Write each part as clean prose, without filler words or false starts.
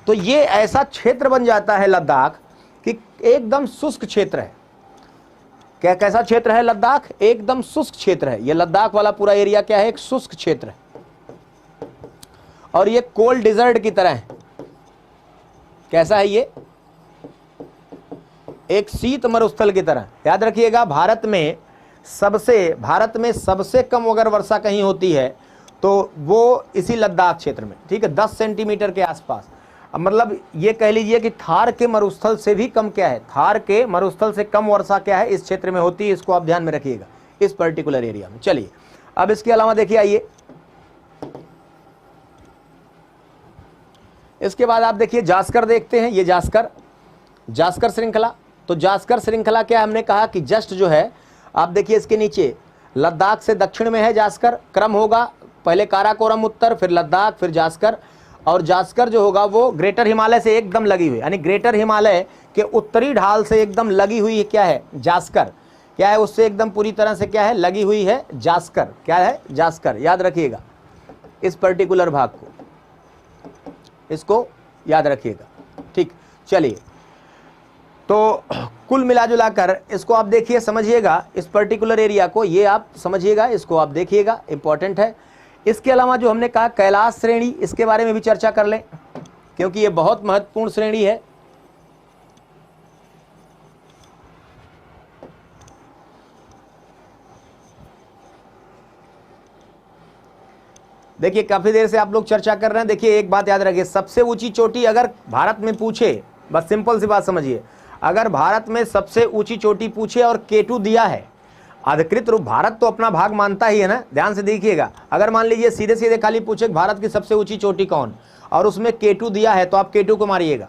तो ये ऐसा क्षेत्र बन जाता है लद्दाख कि एकदम शुष्क क्षेत्र है। क्या कैसा क्षेत्र है लद्दाख? एकदम शुष्क क्षेत्र है। ये लद्दाख वाला पूरा एरिया क्या है? एक शुष्क क्षेत्र है और ये कोल्ड डिजर्ट की तरह है। कैसा है ये? एक शीत मरुस्थल की तरह। याद रखिएगा, भारत में सबसे कम अगर वर्षा कहीं होती है तो वो इसी लद्दाख क्षेत्र में, ठीक है, 10 सेंटीमीटर के आसपास। अब मतलब ये कह लीजिए कि थार के मरुस्थल से भी कम क्या है, थार के मरुस्थल से कम वर्षा क्या है इस क्षेत्र में होती है। इसको आप ध्यान में रखिएगा इस पर्टिकुलर एरिया में। चलिए अब इसके अलावा देखिए, आइए इसके बाद आप देखिए जास्कर देखते हैं। ये जास्कर श्रृंखला। तो जास्कर श्रृंखला क्या, हमने कहा कि जस्ट जो है आप देखिए इसके नीचे लद्दाख से दक्षिण में है जास्कर। क्रम होगा पहले काराकोरम उत्तर, फिर लद्दाख, फिर जास्कर। और जास्कर जो होगा वो ग्रेटर हिमालय से एकदम लगी हुई, यानी ग्रेटर हिमालय के उत्तरी ढाल से एकदम लगी हुई है। क्या है? जास्कर। क्या है? उससे एकदम पूरी तरह से क्या है? लगी हुई है जास्कर। क्या है? जास्कर। याद रखिएगा इस पर्टिकुलर भाग को, इसको याद रखिएगा। ठीक, चलिए तो कुल मिलाजुलाकर इसको आप देखिए, समझिएगा इस पर्टिकुलर एरिया को, ये आप समझिएगा, इसको आप देखिएगा, इंपॉर्टेंट है। इसके अलावा जो हमने कहा कैलाश श्रेणी, इसके बारे में भी चर्चा कर लें क्योंकि ये बहुत महत्वपूर्ण श्रेणी है। देखिए काफी देर से आप लोग चर्चा कर रहे हैं। देखिए एक बात याद रखिए, सबसे ऊंची चोटी अगर भारत में पूछे, बस सिंपल सी बात समझिए, अगर भारत में सबसे ऊंची चोटी पूछे और K2 दिया है, अधिकृत रूप, भारत तो अपना भाग मानता ही है ना, ध्यान से देखिएगा। अगर मान लीजिए सीधे सीधे खाली पूछे भारत की सबसे ऊंची चोटी कौन, और उसमें K2 दिया है तो आप K2 को मारिएगा।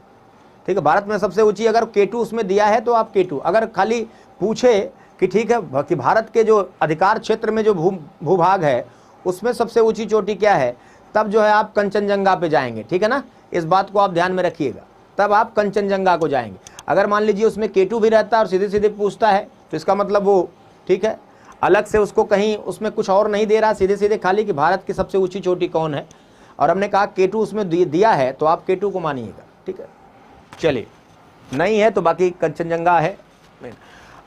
ठीक है, भारत में सबसे ऊंची अगर K2 उसमें दिया है तो आप K2। अगर खाली पूछे कि ठीक है कि भारत के जो अधिकार क्षेत्र में जो भूभाग है उसमें सबसे ऊंची चोटी क्या है, तब जो है आप कंचनजंगा पे जाएंगे। ठीक है ना, इस बात को आप ध्यान में रखिएगा, तब आप कंचनजंगा को जाएंगे। अगर मान लीजिए उसमें K2 भी रहता है और सीधे सीधे पूछता है तो इसका मतलब वो, ठीक है, अलग से उसको कहीं उसमें कुछ और नहीं दे रहा, सीधे सीधे खाली कि भारत की सबसे ऊंची चोटी कौन है, और हमने कहा K2 उसमें दिया है तो आप K2 को मानिएगा। ठीक है, चलिए, नहीं है तो बाकी कंचनजंगा है।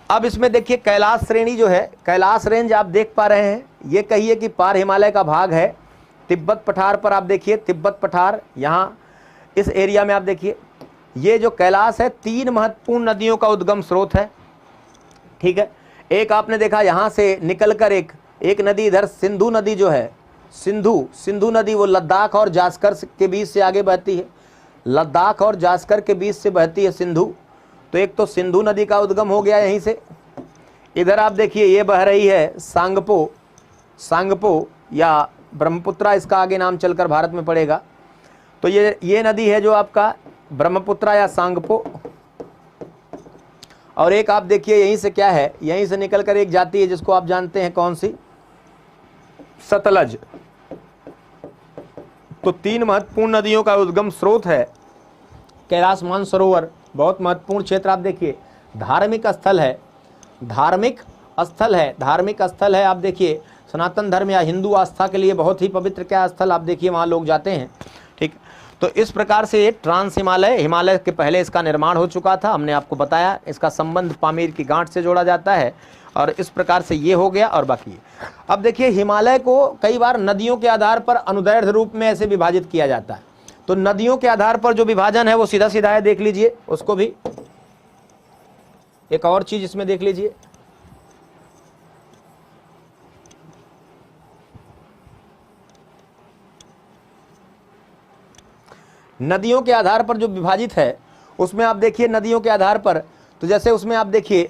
अब इसमें देखिए कैलाश श्रेणी जो है, कैलाश रेंज आप देख पा रहे हैं, ये कहिए कि पार हिमालय का भाग है। तिब्बत पठार पर आप देखिए, तिब्बत पठार यहाँ इस एरिया में आप देखिए, ये जो कैलाश है 3 महत्वपूर्ण नदियों का उद्गम स्रोत है। ठीक है, एक आपने देखा यहाँ से निकलकर एक नदी इधर सिंधु नदी जो है, सिंधु नदी वो लद्दाख और जास्कर के बीच से आगे बहती है, लद्दाख और जास्कर के बीच से बहती है सिंधु। तो एक तो सिंधु नदी का उद्गम हो गया यहीं से। इधर आप देखिए ये बह रही है सांगपो या ब्रह्मपुत्रा, इसका आगे नाम चलकर भारत में पड़ेगा। तो ये नदी है जो आपका ब्रह्मपुत्रा या सांगपो। और एक आप देखिए यहीं से क्या है, यहीं से निकलकर एक जाती है जिसको आप जानते हैं कौन सी, सतलज। तो 3 महत्वपूर्ण नदियों का उद्गम स्रोत है कैलाश मानसरोवर। बहुत महत्वपूर्ण क्षेत्र आप देखिए, धार्मिक स्थल है, धार्मिक स्थल है। आप देखिए सनातन धर्म या हिंदू आस्था के लिए बहुत ही पवित्र क्या स्थल, आप देखिए वहाँ लोग जाते हैं। ठीक, तो इस प्रकार से ट्रांस हिमालय के पहले इसका निर्माण हो चुका था, हमने आपको बताया। इसका संबंध पामीर की गांठ से जोड़ा जाता है और इस प्रकार से ये हो गया। और बाकी अब देखिए हिमालय को कई बार नदियों के आधार पर अनुदैर्ध्य रूप में ऐसे विभाजित किया जाता है। तो नदियों के आधार पर जो विभाजन है वो सीधा सीधा है, देख लीजिए उसको भी। एक और चीज इसमें देख लीजिए, नदियों के आधार पर जो विभाजित है उसमें आप देखिए नदियों के आधार पर, तो जैसे उसमें आप देखिए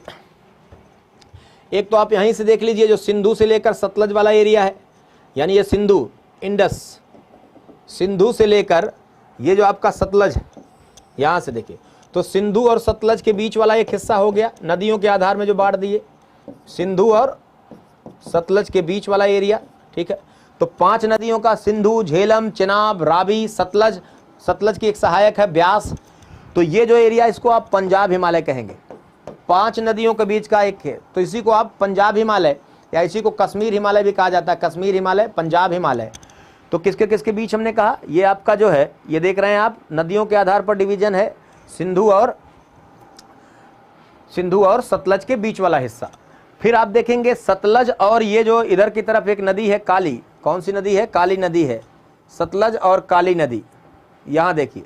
एक तो आप यहीं से देख लीजिए जो सिंधु से लेकर सतलज वाला एरिया है, यानी ये सिंधु इंडस, सिंधु से लेकर ये जो आपका सतलज है, यहाँ से देखिए तो सिंधु और सतलज के बीच वाला एक हिस्सा हो गया नदियों के आधार में जो बांट दिए, सिंधु और सतलज के बीच वाला एरिया। ठीक है, तो 5 नदियों का, सिंधु, झेलम, चिनाब, रावी, सतलज, सतलज की एक सहायक है ब्यास। तो ये जो एरिया इसको आप पंजाब हिमालय कहेंगे, 5 नदियों के बीच का एक है, तो इसी को आप पंजाब हिमालय या इसी को कश्मीर हिमालय भी कहा जाता है, कश्मीर हिमालय, पंजाब हिमालय। तो किसके किसके बीच हमने कहा, ये आपका जो है ये देख रहे हैं आप, नदियों के आधार पर डिवीजन है, सिंधु और सतलज के बीच वाला हिस्सा। फिर आप देखेंगे सतलज और ये जो इधर की तरफ एक नदी है काली, कौन सी नदी है, काली नदी है, सतलज और काली नदी। यहाँ देखिए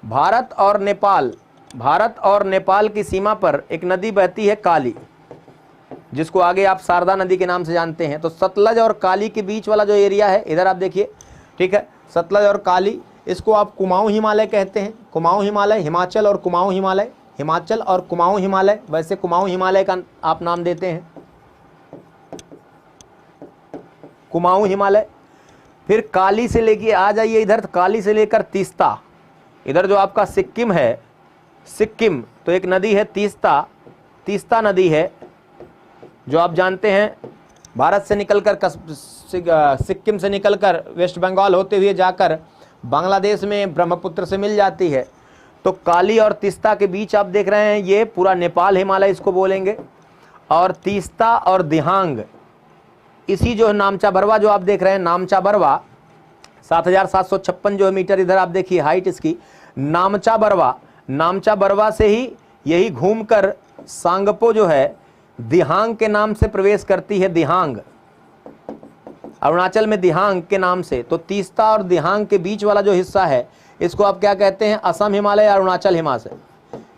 भारत और नेपाल की सीमा पर एक नदी बहती है काली, जिसको आगे आप शारदा नदी के नाम से जानते हैं। तो सतलज और काली के बीच वाला जो एरिया है इधर आप देखिए, ठीक है, सतलज और काली, इसको आप कुमाऊं हिमालय कहते हैं। कुमाऊं हिमालय, हिमाचल और कुमाऊं हिमालय, हिमाचल और कुमाऊं हिमालय, वैसे कुमाऊं हिमालय का आप नाम देते हैं, कुमाऊं हिमालय। फिर काली से लेके आ जाइए इधर, काली से लेकर तीस्ता, इधर जो आपका सिक्किम है, सिक्किम, तो एक नदी है तीस्ता नदी है, जो आप जानते हैं भारत से निकलकर सिक्किम से निकलकर वेस्ट बंगाल होते हुए जाकर बांग्लादेश में ब्रह्मपुत्र से मिल जाती है। तो काली और तीस्ता के बीच आप देख रहे हैं ये पूरा नेपाल हिमालय इसको बोलेंगे। और तीस्ता और दिहांग, इसी जो नामचा बरवा जो आप देख रहे हैं, नामचा बरवा 7,756 जो मीटर, इधर आप देखिए हाइट इसकी, नामचा बरवा से ही यही घूमकर सांगपो जो है दिहांग के नाम से प्रवेश करती है। दिहांग अरुणाचल में दिहांग के नाम से। तो तीस्ता और दिहांग के बीच वाला जो हिस्सा है इसको आप क्या कहते हैं, असम हिमालय, अरुणाचल हिमालय,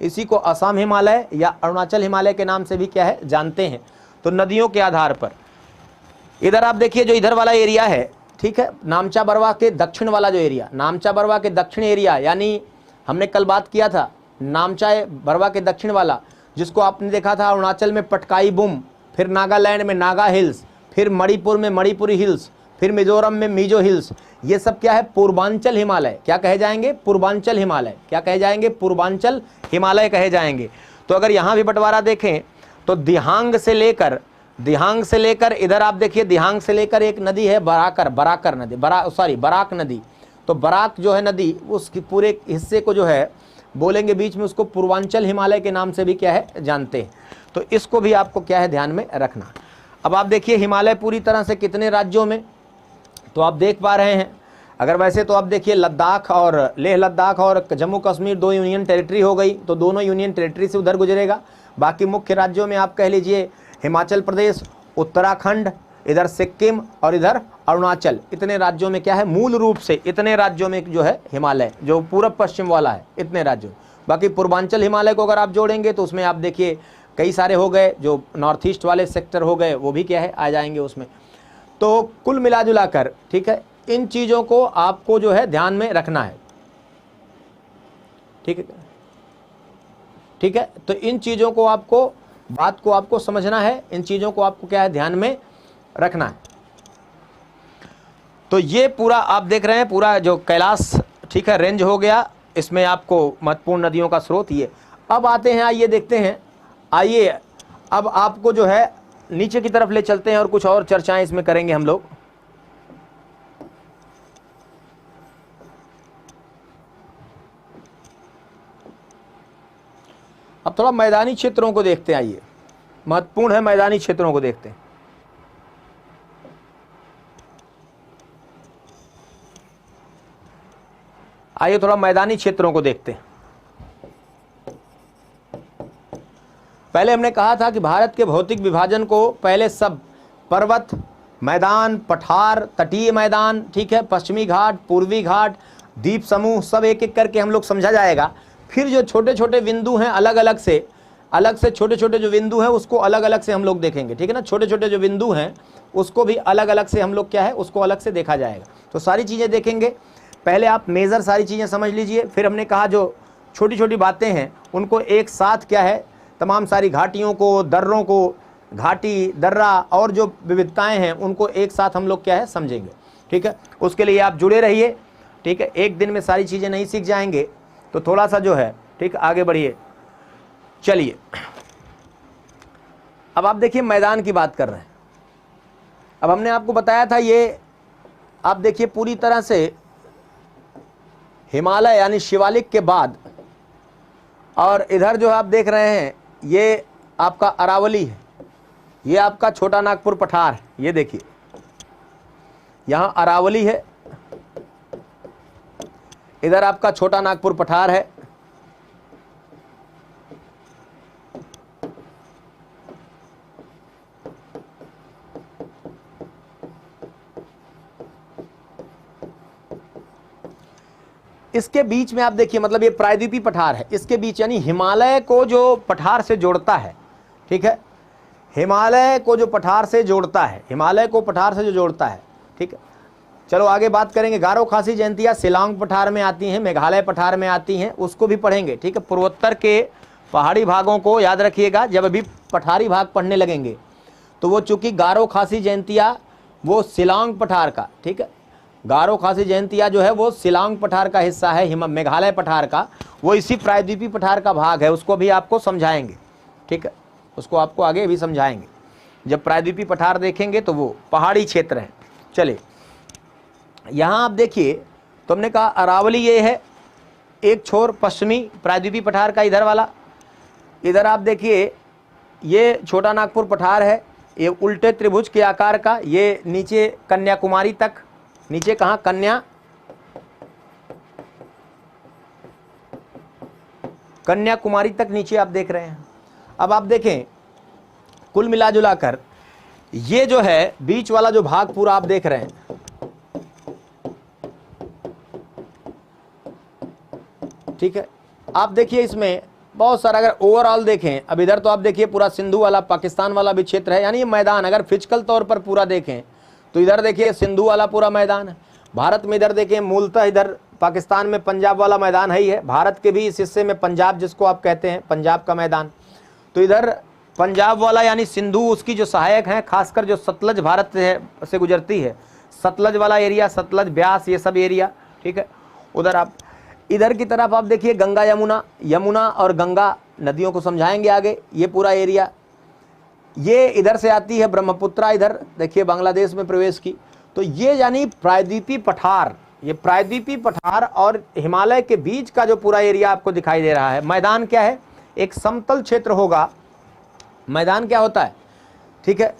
इसी को असम हिमालय या अरुणाचल हिमालय के नाम से भी क्या है जानते हैं। तो नदियों के आधार पर इधर आप देखिए जो इधर वाला एरिया है, ठीक है, नामचा बरवा के दक्षिण वाला जो एरिया, नामचा बरवा के दक्षिण एरिया, यानी हमने कल बात किया था नामचा बरवा के दक्षिण वाला, जिसको आपने देखा था अरुणाचल में पटकाई बुम, फिर नागालैंड में नागा हिल्स, फिर मणिपुर में मणिपुरी हिल्स, फिर मिजोरम में मिजो हिल्स, ये सब क्या है पूर्वांचल हिमालय। क्या कहे जाएंगे, पूर्वांचल हिमालय। क्या कहे जाएंगे, पूर्वांचल हिमालय कहे जाएंगे। तो अगर यहाँ भी बंटवारा देखें तो दिहांग से लेकर इधर आप देखिए, दिहांग से लेकर एक नदी है बराक नदी। तो बराक जो है नदी, उसकी पूरे हिस्से को जो है बोलेंगे बीच में, उसको पूर्वांचल हिमालय के नाम से भी क्या है जानते हैं। तो इसको भी आपको क्या है ध्यान में रखना। अब आप देखिए हिमालय पूरी तरह से कितने राज्यों में, तो आप देख पा रहे हैं, अगर वैसे तो आप देखिए लद्दाख और लेह लद्दाख और जम्मू कश्मीर 2 यूनियन टेरिटरी हो गई, तो दोनों यूनियन टेरिटरी से उधर गुजरेगा। बाकी मुख्य राज्यों में आप कह लीजिए हिमाचल प्रदेश, उत्तराखंड, इधर सिक्किम और इधर अरुणाचल, इतने राज्यों में क्या है, मूल रूप से इतने राज्यों में जो है हिमालय जो पूर्व पश्चिम वाला है, इतने राज्यों। बाकी पूर्वांचल हिमालय को अगर आप जोड़ेंगे तो उसमें आप देखिए कई सारे हो गए, जो नॉर्थ ईस्ट वाले सेक्टर हो गए वो भी क्या है आ जाएंगे उसमें। तो कुल मिला जुला कर, ठीक है, इन चीज़ों को आपको जो है ध्यान में रखना है, ठीक है, ठीक है। तो इन चीज़ों को आपको, बात को आपको समझना है, इन चीज़ों को आपको क्या है ध्यान में रखना है। तो ये पूरा आप देख रहे हैं, पूरा जो कैलाश, ठीक है, रेंज हो गया, इसमें आपको महत्वपूर्ण नदियों का स्रोत ये। अब आते हैं, आइए देखते हैं, आइए अब आपको जो है नीचे की तरफ ले चलते हैं और कुछ और चर्चाएं इसमें करेंगे हम लोग। अब थोड़ा मैदानी क्षेत्रों को देखते हैं, आइए, महत्वपूर्ण है, मैदानी क्षेत्रों को देखते हैं। आइए थोड़ा मैदानी क्षेत्रों को देखते हैं। पहले हमने कहा था कि भारत के भौतिक विभाजन को पहले सब पर्वत, मैदान, पठार, तटीय मैदान, ठीक है, पश्चिमी घाट, पूर्वी घाट, द्वीप समूह, सब एक एक करके हम लोग समझा जाएगा। फिर जो छोटे छोटे बिंदु हैं अलग अलग से छोटे छोटे जो बिंदु हैं उसको अलग अलग से हम लोग देखेंगे, ठीक है ना। छोटे छोटे जो बिंदु हैं उसको भी अलग अलग से हम लोग क्या है उसको अलग से देखा जाएगा। तो सारी चीज़ें देखेंगे, पहले आप मेजर सारी चीज़ें समझ लीजिए, फिर हमने कहा जो छोटी छोटी बातें हैं उनको एक साथ क्या है, तमाम सारी घाटियों को, दर्रों को, घाटी, दर्रा और जो विविधताएं हैं उनको एक साथ हम लोग क्या है समझेंगे, ठीक है। उसके लिए आप जुड़े रहिए, ठीक है। एक दिन में सारी चीज़ें नहीं सीख जाएंगे, तो थोड़ा सा जो है, ठीक, आगे बढ़िए। चलिए अब आप देखिए मैदान की बात कर रहे हैं। अब हमने आपको बताया था, ये आप देखिए पूरी तरह से हिमालय यानी शिवालिक के बाद, और इधर जो आप देख रहे हैं ये आपका अरावली है, ये आपका छोटा नागपुर पठार है, ये देखिए यहां अरावली है, इधर आपका छोटा नागपुर पठार है, इसके बीच में आप देखिए, मतलब ये प्रायद्वीपीय पठार है, इसके बीच यानी हिमालय को जो पठार से जोड़ता है, ठीक है, हिमालय को जो पठार से जोड़ता है, हिमालय को पठार से जो जोड़ता है, ठीक है। चलो आगे बात करेंगे। गारो खासी जयंतिया शिलांग पठार में आती हैं, मेघालय पठार में आती हैं, उसको भी पढ़ेंगे, ठीक है। पूर्वोत्तर के पहाड़ी भागों को याद रखिएगा, जब अभी पठारी भाग पढ़ने लगेंगे तो वो चूंकि गारो खासी जयंतिया वो शिलांग पठार का, ठीक है, गारो खासी जयंतिया जो है वो शिलांग पठार का हिस्सा है, मेघालय पठार का, वो इसी प्रायद्वीपीय पठार का भाग है, उसको भी आपको समझाएंगे, ठीक है, उसको आपको आगे भी समझाएंगे। जब प्रायद्वीपीय पठार देखेंगे तो वो पहाड़ी क्षेत्र है। चलिए यहाँ आप देखिए, तो हमने कहा अरावली ये है एक छोर पश्चिमी प्रायद्वीपीय पठार का, इधर वाला, इधर आप देखिए ये छोटा नागपुर पठार है, ये उल्टे त्रिभुज के आकार का, ये नीचे कन्याकुमारी तक, नीचे कहाँ, कन्याकुमारी तक नीचे आप देख रहे हैं। अब आप देखें कुल मिला जुला कर ये जो है बीच वाला जो भाग पूरा आप देख रहे हैं, ठीक है। आप देखिए इसमें बहुत सारा, अगर ओवरऑल देखें, अब इधर तो आप देखिए पूरा सिंधु वाला पाकिस्तान वाला भी क्षेत्र है, यानी ये मैदान अगर फिजिकल तौर पर पूरा देखें तो इधर देखिए सिंधु वाला पूरा मैदान है, भारत में इधर देखिए मूलतः इधर पाकिस्तान में पंजाब वाला मैदान है ही है, भारत के भी इस हिस्से में पंजाब जिसको आप कहते हैं पंजाब का मैदान, तो इधर पंजाब वाला यानी सिंधु उसकी जो सहायक हैं, खासकर जो सतलज भारत से गुजरती है, सतलज वाला एरिया, सतलज ब्यास ये सब एरिया, ठीक है। उधर आप इधर की तरफ आप देखिए गंगा यमुना, यमुना और गंगा नदियों को समझाएंगे आगे, ये पूरा एरिया, ये इधर से आती है ब्रह्मपुत्रा, इधर देखिए बांग्लादेश में प्रवेश की, तो ये यानी प्रायद्वीपीय पठार, ये प्रायद्वीपीय पठार और हिमालय के बीच का जो पूरा एरिया आपको दिखाई दे रहा है। मैदान क्या है, एक समतल क्षेत्र होगा, मैदान क्या होता है, ठीक है,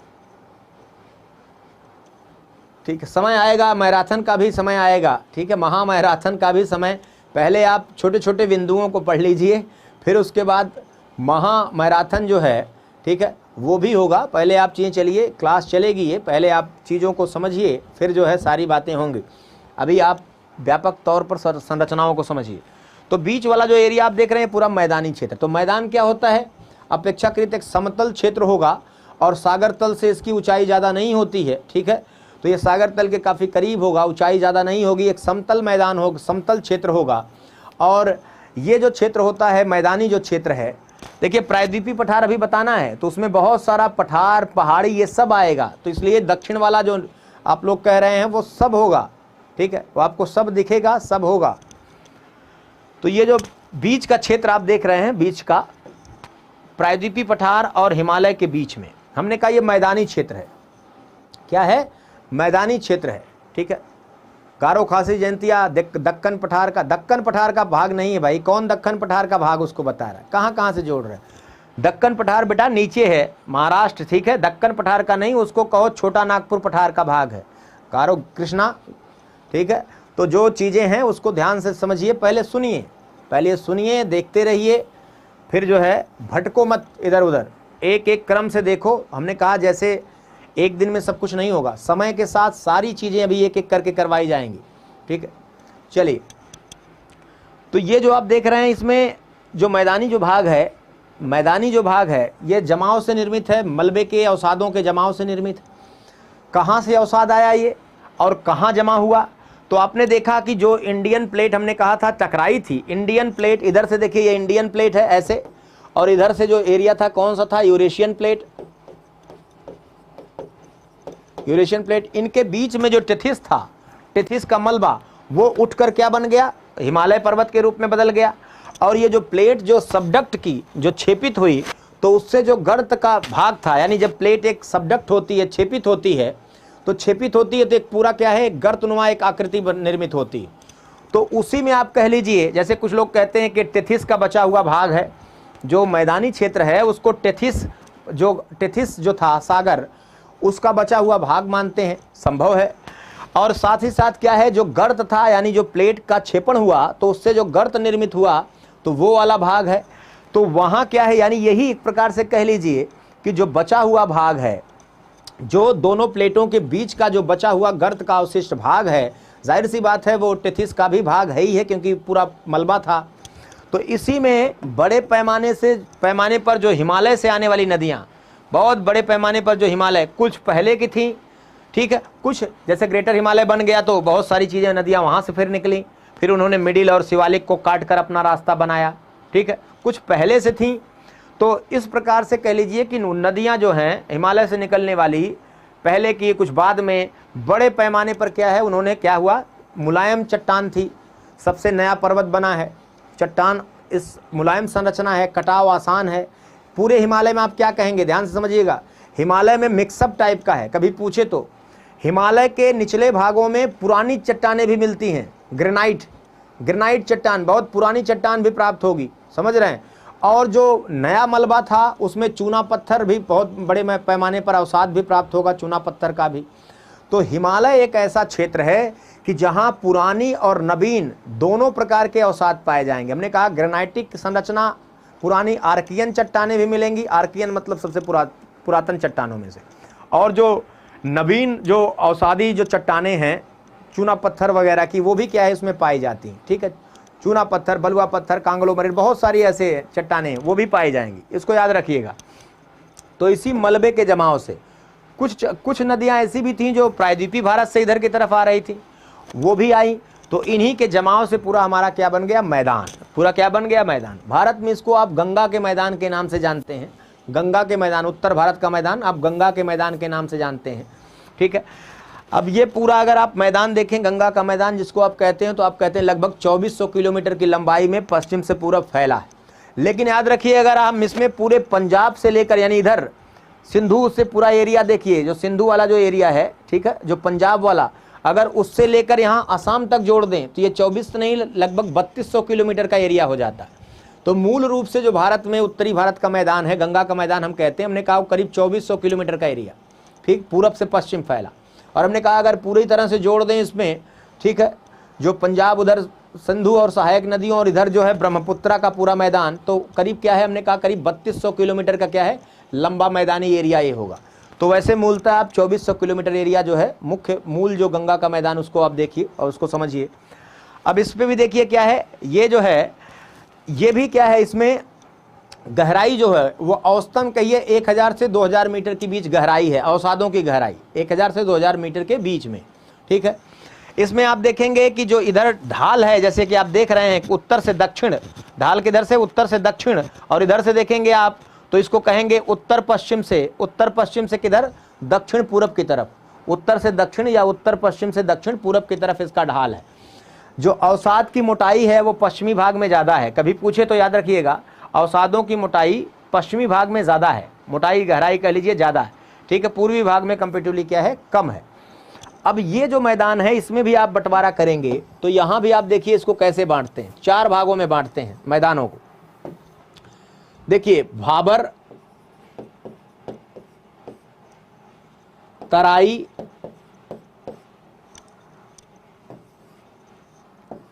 ठीक है, समय आएगा मैराथन का भी समय आएगा, ठीक है, महामैराथन का भी समय, पहले आप छोटे छोटे बिंदुओं को पढ़ लीजिए, फिर उसके बाद महामैराथन जो है, ठीक है, वो भी होगा। पहले आप चीज़ें चलिए, क्लास चलेगी ये, पहले आप चीज़ों को समझिए, फिर जो है सारी बातें होंगी। अभी आप व्यापक तौर पर संरचनाओं को समझिए। तो बीच वाला जो एरिया आप देख रहे हैं पूरा मैदानी क्षेत्र, तो मैदान क्या होता है, अपेक्षाकृत एक समतल क्षेत्र होगा और सागर तल से इसकी ऊंचाई ज़्यादा नहीं होती है, ठीक है, तो ये सागर तल के काफ़ी करीब होगा, ऊंचाई ज़्यादा नहीं होगी, एक समतल मैदान होगा, समतल क्षेत्र होगा। और ये जो क्षेत्र होता है मैदानी जो क्षेत्र है, देखिए प्रायद्वीपीय पठार अभी बताना है तो उसमें बहुत सारा पठार पहाड़ी ये सब आएगा, तो इसलिए दक्षिण वाला जो आप लोग कह रहे हैं वो सब होगा, ठीक है, वो आपको सब दिखेगा, सब होगा। तो ये जो बीच का क्षेत्र आप देख रहे हैं, बीच का प्रायद्वीपीय पठार और हिमालय के बीच में, हमने कहा ये मैदानी क्षेत्र है, क्या है, मैदानी क्षेत्र है, ठीक है। गारो खासी जयंतिया दक्कन पठार का भाग नहीं है भाई, कौन दक्कन पठार का भाग उसको बता रहा है, कहाँ कहाँ से जोड़ रहे हैं। दक्कन पठार बेटा नीचे है महाराष्ट्र, ठीक है, दक्कन पठार का नहीं, उसको कहो छोटा नागपुर पठार का भाग है, गारो कृष्णा, ठीक है। तो जो चीज़ें हैं उसको ध्यान से समझिए, पहले सुनिए, देखते रहिए, फिर जो है भटको मत इधर उधर, एक एक क्रम से देखो। हमने कहा जैसे एक दिन में सब कुछ नहीं होगा, समय के साथ सारी चीज़ें अभी एक एक करके करवाई जाएंगी, ठीक है। चलिए, तो ये जो आप देख रहे हैं इसमें जो मैदानी जो भाग है ये जमाव से निर्मित है, मलबे के अवसादों के जमाव से निर्मित। कहाँ से अवसाद आया ये और कहाँ जमा हुआ, तो आपने देखा कि जो इंडियन प्लेट हमने कहा था टकराई थी, इंडियन प्लेट इधर से देखिए ये इंडियन प्लेट है ऐसे, और इधर से जो एरिया था कौन सा था, यूरेशियन प्लेट, इनके बीच में जो टेथिस था, टेथिस का मलबा वो उठकर क्या बन गया, हिमालय पर्वत के रूप में बदल गया। और ये जो प्लेट जो सबडक्ट की जो छेपित हुई, तो उससे जो गर्त का भाग था, यानी जब प्लेट एक सबडक्ट होती है, छेपित होती है तो एक पूरा क्या है, गर्तनुमा एक आकृति निर्मित होती है। तो उसी में आप कह लीजिए, जैसे कुछ लोग कहते हैं कि टेथिस का बचा हुआ भाग है, जो मैदानी क्षेत्र है उसको टेथिस जो था सागर, उसका बचा हुआ भाग मानते हैं, संभव है। और साथ ही साथ क्या है, जो गर्त था यानी जो प्लेट का क्षेपण हुआ तो उससे जो गर्त निर्मित हुआ तो वो वाला भाग है। तो वहां क्या है, यानी यही एक प्रकार से कह लीजिए कि जो बचा हुआ भाग है, जो दोनों प्लेटों के बीच का जो बचा हुआ गर्त का अवशिष्ट भाग है, जाहिर सी बात है वो टेथिस का भी भाग है ही है क्योंकि पूरा मलबा था। तो इसी में बड़े पैमाने पर जो हिमालय से आने वाली नदियाँ, बहुत बड़े पैमाने पर जो हिमालय कुछ पहले की थी, ठीक है, कुछ जैसे ग्रेटर हिमालय बन गया तो बहुत सारी चीज़ें नदियाँ वहाँ से फिर निकली, फिर उन्होंने मिडिल और शिवालिक को काट कर अपना रास्ता बनाया, ठीक है, कुछ पहले से थी। तो इस प्रकार से कह लीजिए कि नदियाँ जो हैं हिमालय से निकलने वाली पहले की, कुछ बाद में, बड़े पैमाने पर क्या है, उन्होंने क्या हुआ, मुलायम चट्टान थी, सबसे नया पर्वत बना है चट्टान, इस मुलायम संरचना है, कटाव आसान है। पूरे हिमालय में आप क्या कहेंगे, ध्यान से समझिएगा, हिमालय में मिक्सअप टाइप का है। कभी पूछे तो हिमालय के निचले भागों में पुरानी चट्टानें भी मिलती हैं, ग्रेनाइट चट्टान, बहुत पुरानी चट्टान भी प्राप्त होगी, समझ रहे हैं। और जो नया मलबा था उसमें चूना पत्थर भी बहुत बड़े पैमाने पर अवसाद भी प्राप्त होगा, चूना पत्थर का भी। तो हिमालय एक ऐसा क्षेत्र है कि जहां पुरानी और नवीन दोनों प्रकार के अवसाद पाए जाएंगे। हमने कहा ग्रेनाइटिक संरचना, पुरानी आर्कियन चट्टानें भी मिलेंगी, आर्कियन मतलब सबसे पुरातन चट्टानों में से, और जो नवीन जो अवसादी जो चट्टानें हैं चूना पत्थर वगैरह की, वो भी क्या है इसमें पाई जाती हैं, ठीक है, चूना पत्थर, बलुआ पत्थर, कांगलोमरीन, बहुत सारी ऐसे चट्टानें वो भी पाई जाएंगी, इसको याद रखिएगा। तो इसी मलबे के जमाव से कुछ नदियां ऐसी भी थीं जो प्रायद्वीपीय भारत से इधर की तरफ आ रही थी, वो भी आई। तो इन्हीं के जमाव से पूरा हमारा क्या बन गया, मैदान, पूरा क्या बन गया, मैदान। भारत में इसको आप गंगा के मैदान के नाम से जानते हैं, गंगा के मैदान, उत्तर भारत का मैदान आप गंगा के मैदान के नाम से जानते हैं, ठीक है। अब ये पूरा अगर आप मैदान देखें, गंगा का मैदान जिसको आप कहते हैं, तो आप कहते हैं लगभग 2400 किलोमीटर की लंबाई में पश्चिम से पूरब फैला है। लेकिन याद रखिए, अगर हम इसमें पूरे पंजाब से लेकर यानी इधर सिंधु से पूरा एरिया देखिए, जो सिंधु वाला जो एरिया है, ठीक है, जो पंजाब वाला, अगर उससे लेकर यहाँ असम तक जोड़ दें तो ये 24 नहीं लगभग 3200 किलोमीटर का एरिया हो जाता है। तो मूल रूप से जो भारत में उत्तरी भारत का मैदान है, गंगा का मैदान हम कहते हैं, हमने कहा करीब 2400 किलोमीटर का एरिया, ठीक, पूरब से पश्चिम फैला। और हमने कहा अगर पूरी तरह से जोड़ दें इसमें, ठीक है, जो पंजाब उधर सिंधु और सहायक नदियों और इधर जो है ब्रह्मपुत्रा का पूरा मैदान, तो करीब क्या है, हमने कहा करीब 3200 किलोमीटर का क्या है, लंबा मैदानी एरिया ये होगा। तो वैसे मूलतः आप 2400 किलोमीटर एरिया जो है मुख्य मूल जो गंगा का मैदान, उसको आप देखिए और उसको समझिए। अब इस पर भी देखिए क्या है, ये जो है ये भी क्या है, इसमें गहराई जो है वो औसतन कहिए 1000 से 2000 मीटर के बीच गहराई है, अवसादों की गहराई 1000 से 2000 मीटर के बीच में, ठीक है। इसमें आप देखेंगे कि जो इधर ढाल है, जैसे कि आप देख रहे हैं उत्तर से दक्षिण, ढाल किधर से, उत्तर से दक्षिण, और इधर से देखेंगे आप तो इसको कहेंगे उत्तर पश्चिम से किधर, दक्षिण पूरब की तरफ, उत्तर से दक्षिण या उत्तर पश्चिम से दक्षिण पूरब की तरफ इसका ढाल है। जो अवसाद की मोटाई है वो पश्चिमी भाग में ज़्यादा है। कभी पूछे तो याद रखिएगा, अवसादों की मोटाई पश्चिमी भाग में ज़्यादा है, मोटाई गहराई कह लीजिए ज़्यादा है, ठीक है। पूर्वी भाग में कंपेटिवली क्या है, कम है। अब ये जो मैदान है इसमें भी आप बंटवारा करेंगे तो यहाँ भी आप देखिए इसको कैसे बांटते हैं, 4 भागों में बांटते हैं मैदानों को। देखिए भाबर, तराई,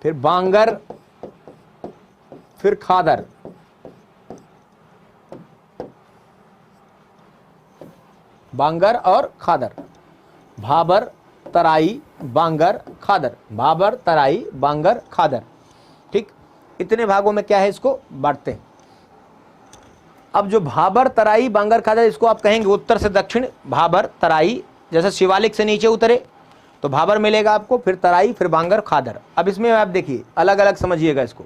फिर बांगर, फिर खादर, बांगर और खादर, भाबर, तराई, बांगर, खादर, भाबर, तराई, बांगर, खादर, ठीक, इतने भागों में क्या है इसको बांटते हैं। अब जो भाबर, तराई, बांगर, खादर, इसको आप कहेंगे उत्तर से दक्षिण, भाबर, तराई, जैसे शिवालिक से नीचे उतरे तो भाबर मिलेगा आपको, फिर तराई, फिर बांगर, खादर। अब इसमें आप देखिए अलग अलग समझिएगा इसको।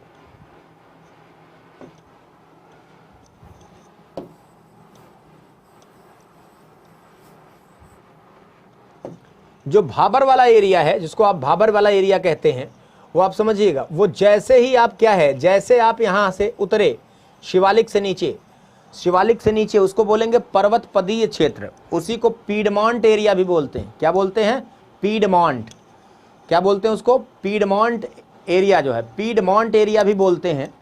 जो भाबर वाला एरिया है, जिसको आप भाबर वाला एरिया कहते हैं, वो आप समझिएगा, वो जैसे ही आप क्या है, जैसे आप यहां से उतरे शिवालिक से नीचे उसको बोलेंगे पर्वत पदीय क्षेत्र, उसी को पीडमॉन्ट एरिया भी बोलते हैं। क्या बोलते हैं, पीडमॉन्ट, क्या बोलते हैं उसको, पीडमॉन्ट एरिया जो है, पीडमॉन्ट एरिया भी बोलते हैं,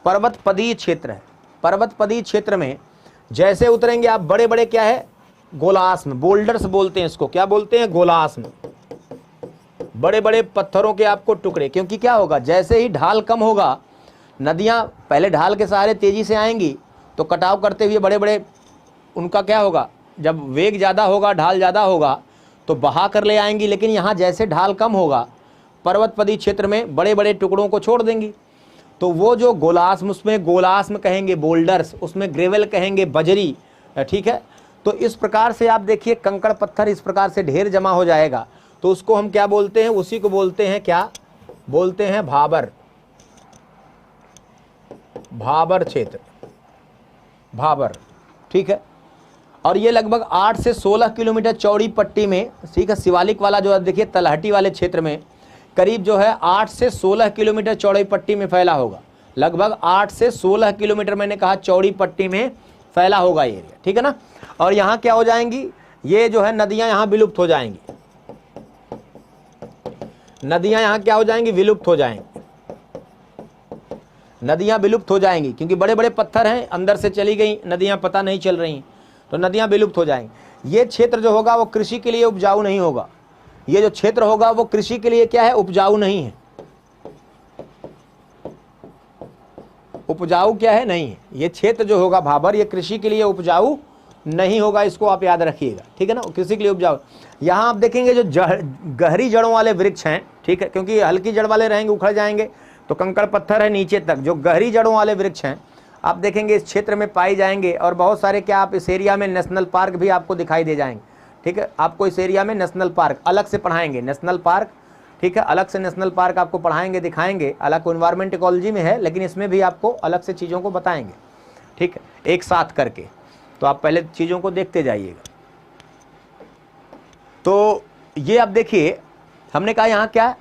पर्वत पदीय क्षेत्र है। पर्वत पदीय क्षेत्र में जैसे उतरेंगे आप, बड़े बड़े क्या है, गोलाश्म, बोल्डर्स बोलते हैं इसको, क्या बोलते हैं, गोलाश्म, बड़े बड़े पत्थरों के आपको टुकड़े, क्योंकि क्या होगा, जैसे ही ढाल कम होगा, नदियाँ पहले ढाल के सहारे तेज़ी से आएंगी तो कटाव करते हुए बड़े बड़े, उनका क्या होगा, जब वेग ज़्यादा होगा, ढाल ज़्यादा होगा तो बहा कर ले आएंगी। लेकिन यहाँ जैसे ढाल कम होगा, पर्वतपदी क्षेत्र में बड़े बड़े टुकड़ों को छोड़ देंगी। तो वो जो गोलास्म, उसमें गोलास्म कहेंगे बोल्डर्स, उसमें ग्रेवल कहेंगे बजरी, ठीक है। तो इस प्रकार से आप देखिए कंकड़ पत्थर इस प्रकार से ढेर जमा हो जाएगा, तो उसको हम क्या बोलते हैं, उसी को बोलते हैं, क्या बोलते हैं, भाबर, भाबर क्षेत्र, भाबर, ठीक है। और ये लगभग 8 से 16 किलोमीटर चौड़ी पट्टी में, ठीक है। शिवालिक वाला जो देखिए तलहटी वाले क्षेत्र में करीब जो है 8 से 16 किलोमीटर चौड़ी पट्टी में फैला होगा, लगभग 8 से 16 किलोमीटर मैंने कहा चौड़ी पट्टी में फैला होगा ये एरिया, ठीक है ना। और यहाँ क्या हो जाएंगी, ये जो है नदियाँ यहाँ विलुप्त हो जाएंगी, नदियाँ यहाँ क्या हो जाएंगी, विलुप्त हो जाएंगी, नदियाँ विलुप्त हो जाएंगी, क्योंकि बड़े बड़े पत्थर हैं, अंदर से चली गई नदियाँ, पता नहीं चल रही, तो नदियाँ विलुप्त हो जाएंगी। ये क्षेत्र जो होगा वो कृषि के लिए उपजाऊ नहीं होगा, ये जो क्षेत्र होगा वो कृषि के लिए क्या है, उपजाऊ नहीं है, उपजाऊ क्या है, नहीं है। ये क्षेत्र जो होगा भाबर, ये कृषि के लिए उपजाऊ नहीं होगा, इसको आप याद रखिएगा, ठीक है ना, कृषि के लिए उपजाऊ। यहाँ आप देखेंगे जो गहरी जड़ों वाले वृक्ष हैं, ठीक है, क्योंकि हल्की जड़ वाले रहेंगे उखड़ जाएंगे, तो कंकड़ पत्थर है नीचे तक, जो गहरी जड़ों वाले वृक्ष हैं आप देखेंगे इस क्षेत्र में पाए जाएंगे। और बहुत सारे क्या आप इस एरिया में नेशनल पार्क भी आपको दिखाई दे जाएंगे, ठीक है। आपको इस एरिया में नेशनल पार्क अलग से पढ़ाएंगे, नेशनल पार्क, ठीक है, अलग से नेशनल पार्क आपको पढ़ाएंगे, दिखाएंगे, अलग इन्वायरमेंट इकोलॉजी में है, लेकिन इसमें भी आपको अलग से चीज़ों को बताएंगे, ठीक है, एक साथ करके। तो आप पहले चीज़ों को देखते जाइएगा। तो ये आप देखिए, हमने कहा यहाँ क्या,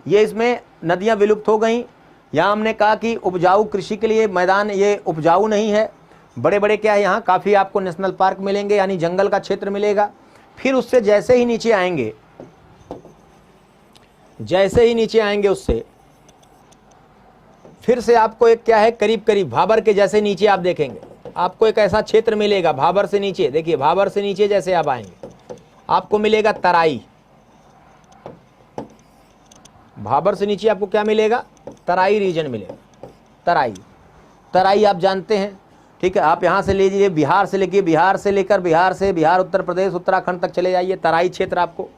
ये इसमें नदियाँ विलुप्त हो गई। यहाँ हमने कहा कि उपजाऊ कृषि के लिए मैदान ये उपजाऊ नहीं है, बड़े बड़े क्या है यहाँ काफ़ी आपको नेशनल पार्क मिलेंगे, यानी जंगल का क्षेत्र मिलेगा। फिर उससे जैसे ही नीचे आएंगे, जैसे ही नीचे आएंगे उससे फिर से आपको एक क्या है, करीब करीब भाबर के जैसे नीचे आप देखेंगे आपको एक ऐसा क्षेत्र मिलेगा, भाबर से नीचे देखिए, भाबर से नीचे जैसे आप आएंगे आपको मिलेगा तराई, भाबर से नीचे आपको क्या मिलेगा, तराई रीजन मिलेगा, तराई, तराई आप जानते हैं, ठीक है। आप यहाँ से लीजिए, बिहार से लेकर बिहार उत्तर प्रदेश उत्तराखंड तक चले जाइए, तराई क्षेत्र आपको।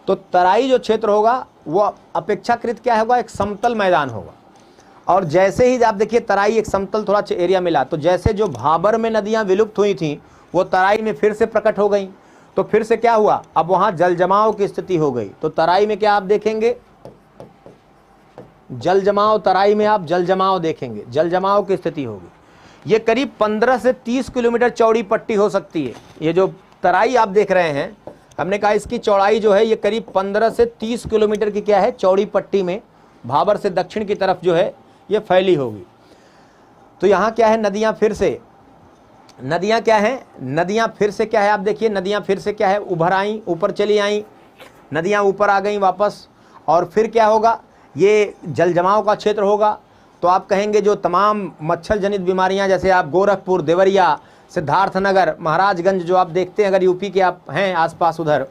तो तराई जो क्षेत्र होगा वो अपेक्षाकृत क्या होगा, एक समतल मैदान होगा। और जैसे ही आप देखिए तराई एक समतल थोड़ा एरिया मिला, तो जैसे जो भाबर में नदियाँ विलुप्त हुई थी वो तराई में फिर से प्रकट हो गई, तो फिर से क्या हुआ, अब वहाँ जल जमाव की स्थिति हो गई। तो तराई में क्या आप देखेंगे, जल जमाव, तराई में आप जल जमाव देखेंगे, जल जमाव की स्थिति होगी। ये करीब 15 से 30 किलोमीटर चौड़ी पट्टी हो सकती है। ये जो तराई आप देख रहे हैं, हमने कहा इसकी चौड़ाई जो है ये करीब 15 से 30 किलोमीटर की क्या है, चौड़ी पट्टी में भाबर से दक्षिण की तरफ जो है ये फैली होगी। तो यहाँ क्या है, नदियाँ फिर से, नदियाँ क्या है, नदियाँ फिर से क्या है, आप देखिए नदियाँ फिर से क्या है, उभर आई, ऊपर चली आई, नदियाँ ऊपर आ गई वापस। और फिर क्या होगा, ये जल जमाव का क्षेत्र होगा। तो आप कहेंगे जो तमाम मच्छर जनित बीमारियां, जैसे आप गोरखपुर, देवरिया, सिद्धार्थनगर, महाराजगंज जो आप देखते हैं, अगर यूपी के आप हैं आसपास उधर,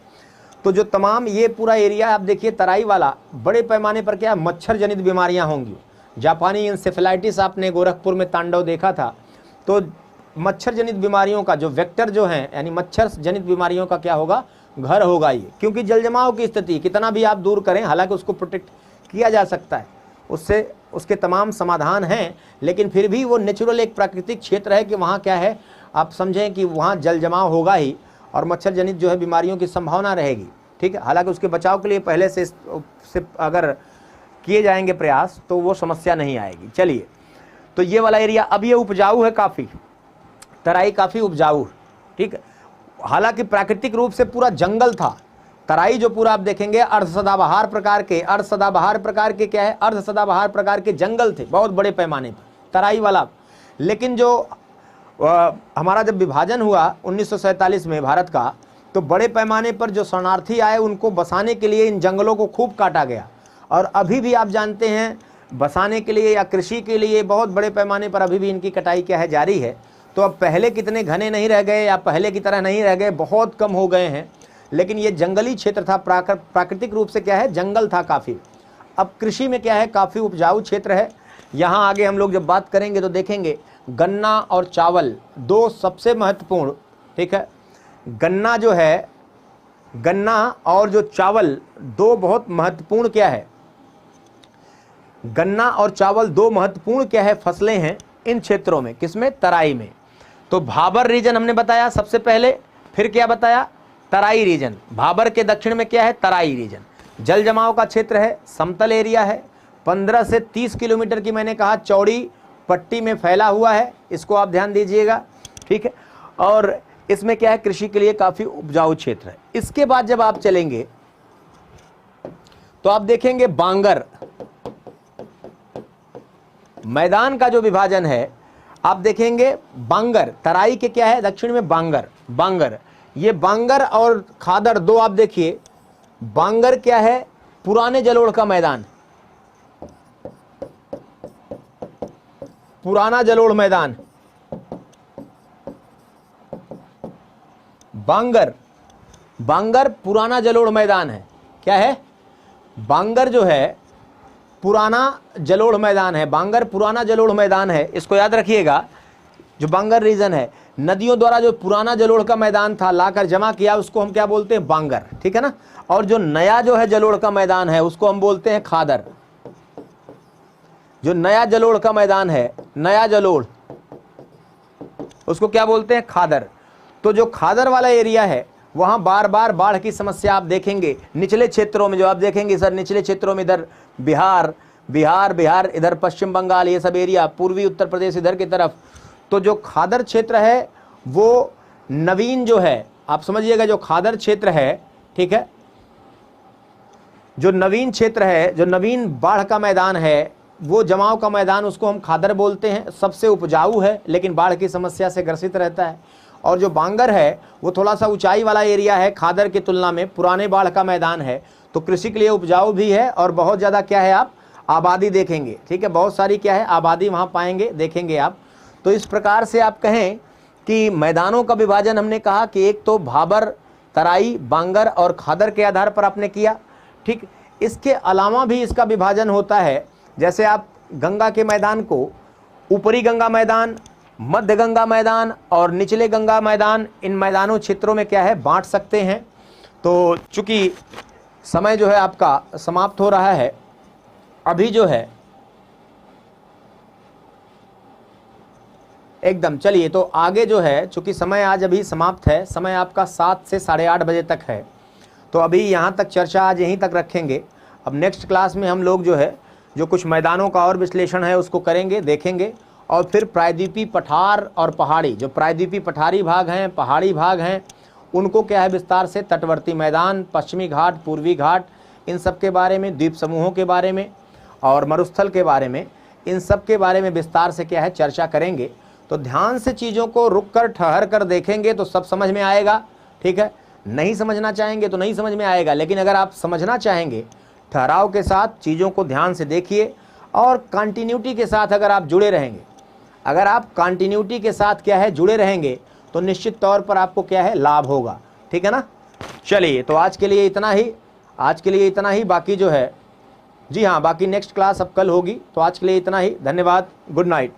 तो जो तमाम ये पूरा एरिया आप देखिए तराई वाला, बड़े पैमाने पर क्या मच्छर जनित बीमारियां होंगी। जापानी इंसेफेलाइटिस आपने गोरखपुर में तांडव देखा था। तो मच्छर जनित बीमारियों का जो वेक्टर जो हैं, यानी मच्छर जनित बीमारियों का क्या होगा, घर होगा ये। क्योंकि जल जमाव की स्थिति कितना भी आप दूर करें, हालांकि उसको प्रोटेक्ट किया जा सकता है, उससे उसके तमाम समाधान हैं, लेकिन फिर भी वो नेचुरल एक प्राकृतिक क्षेत्र है कि वहाँ क्या है, आप समझें कि वहाँ जल जमाव होगा ही और मच्छर जनित जो है बीमारियों की संभावना रहेगी, ठीक है। हालांकि उसके बचाव के लिए पहले से अगर किए जाएंगे प्रयास तो वो समस्या नहीं आएगी। चलिए, तो ये वाला एरिया अब ये उपजाऊ है काफ़ी, तराई काफ़ी उपजाऊ, ठीक है। हालांकि प्राकृतिक रूप से पूरा जंगल था। तराई जो पूरा आप देखेंगे अर्ध सदाबहार प्रकार के क्या है, अर्ध सदाबहार प्रकार के जंगल थे बहुत बड़े पैमाने पर तराई वाला। लेकिन जो हमारा जब विभाजन हुआ 1947 में भारत का, तो बड़े पैमाने पर जो शरणार्थी आए उनको बसाने के लिए इन जंगलों को खूब काटा गया। और अभी भी आप जानते हैं बसाने के लिए या कृषि के लिए बहुत बड़े पैमाने पर अभी भी इनकी कटाई क्या है, जारी है। तो अब पहले कितने घने नहीं रह गए या पहले की तरह नहीं रह गए, बहुत कम हो गए हैं। लेकिन ये जंगली क्षेत्र था, प्राकृतिक रूप से क्या है, जंगल था काफ़ी। अब कृषि में क्या है, काफ़ी उपजाऊ क्षेत्र है। यहाँ आगे हम लोग जब बात करेंगे तो देखेंगे गन्ना और चावल दो सबसे महत्वपूर्ण, ठीक है, गन्ना जो है, गन्ना और जो चावल दो बहुत महत्वपूर्ण क्या है, गन्ना और चावल दो महत्वपूर्ण क्या है, फसलें हैं इन क्षेत्रों में। किसमें, तराई में। तो भाबर रीजन हमने बताया सबसे पहले, फिर क्या बताया, तराई रीजन। भाबर के दक्षिण में क्या है, तराई रीजन। जल जमाव का क्षेत्र है, समतल एरिया है, 15 से 30 किलोमीटर की मैंने कहा चौड़ी पट्टी में फैला हुआ है, इसको आप ध्यान दीजिएगा, ठीक है। और इसमें क्या है, कृषि के लिए काफी उपजाऊ क्षेत्र है। इसके बाद जब आप चलेंगे तो आप देखेंगे बांगर मैदान का जो विभाजन है, आप देखेंगे बांगर, तराई के क्या है, दक्षिण में बांगर। बांगर, ये बांगर और खादर दो, आप देखिए बांगर क्या है, पुराने जलोढ़ का मैदान, पुराना जलोढ़ मैदान। बांगर, बांगर पुराना जलोढ़ मैदान है। क्या है, बांगर जो है पुराना जलोढ़ मैदान है। बांगर पुराना जलोढ़ मैदान है, इसको याद रखिएगा। जो बांगर रीजन है, नदियों द्वारा जो पुराना जलोढ़ का मैदान था लाकर जमा किया, उसको हम क्या बोलते हैं, बांगर, ठीक है ना। और जो नया जो है जलोढ़ का मैदान है, उसको हम बोलते हैं खादर। जो नया जलोढ़ का मैदान है, नया जलोढ़, उसको क्या बोलते हैं, खादर। तो जो खादर वाला एरिया है, वहां बार बार बाढ़ की समस्या आप देखेंगे। निचले क्षेत्रों में जो आप देखेंगे सर, निचले क्षेत्रों में इधर बिहार, इधर पश्चिम बंगाल, ये सब एरिया, पूर्वी उत्तर प्रदेश इधर की तरफ, तो जो खादर क्षेत्र है वो नवीन जो है, आप समझिएगा, जो खादर क्षेत्र है, ठीक है, जो नवीन क्षेत्र है, जो नवीन बाढ़ का मैदान है, वो जमाव का मैदान, उसको हम खादर बोलते हैं। सबसे उपजाऊ है, लेकिन बाढ़ की समस्या से ग्रसित रहता है। और जो बांगर है वो थोड़ा सा ऊंचाई वाला एरिया है, खादर की तुलना में पुराने बाढ़ का मैदान है, तो कृषि के लिए उपजाऊ भी है और बहुत ज़्यादा क्या है, आप आबादी देखेंगे, ठीक है, बहुत सारी क्या है, आबादी वहाँ पाएंगे, देखेंगे आप। तो इस प्रकार से आप कहें कि मैदानों का विभाजन हमने कहा कि एक तो भाबर, तराई, बांगर और खादर के आधार पर आपने किया, ठीक। इसके अलावा भी इसका विभाजन होता है, जैसे आप गंगा के मैदान को ऊपरी गंगा मैदान, मध्य गंगा मैदान और निचले गंगा मैदान, इन मैदानों क्षेत्रों में क्या है, बांट सकते हैं। तो चूंकि समय जो है आपका समाप्त हो रहा है अभी जो है एकदम, चलिए तो आगे जो है, चूंकि समय आज अभी समाप्त है, समय आपका 7 से 8:30 बजे तक है, तो अभी यहाँ तक चर्चा आज यहीं तक रखेंगे। अब नेक्स्ट क्लास में हम लोग जो है, जो कुछ मैदानों का और विश्लेषण है उसको करेंगे, देखेंगे। और फिर प्रायद्वीपीय पठार और पहाड़ी, जो प्रायद्वीपीय पठारी भाग हैं, पहाड़ी भाग हैं, उनको क्या है विस्तार से, तटवर्ती मैदान, पश्चिमी घाट, पूर्वी घाट, इन सब के बारे में, द्वीप समूहों के बारे में और मरुस्थल के बारे में, इन सब के बारे में विस्तार से क्या है चर्चा करेंगे। तो ध्यान से चीज़ों को रुक कर ठहर कर देखेंगे तो सब समझ में आएगा, ठीक है। नहीं समझना चाहेंगे तो नहीं समझ में आएगा, लेकिन अगर आप समझना चाहेंगे, ठहराव के साथ चीज़ों को ध्यान से देखिए और कंटिन्यूटी के साथ अगर आप जुड़े रहेंगे, अगर आप कंटिन्यूटी के साथ क्या है जुड़े रहेंगे, तो निश्चित तौर पर आपको क्या है लाभ होगा, ठीक है ना। चलिए तो आज के लिए इतना ही, आज के लिए इतना ही। बाकी जो है, जी हाँ, बाकी नेक्स्ट क्लास अब कल होगी। तो आज के लिए इतना ही, धन्यवाद, गुड नाइट।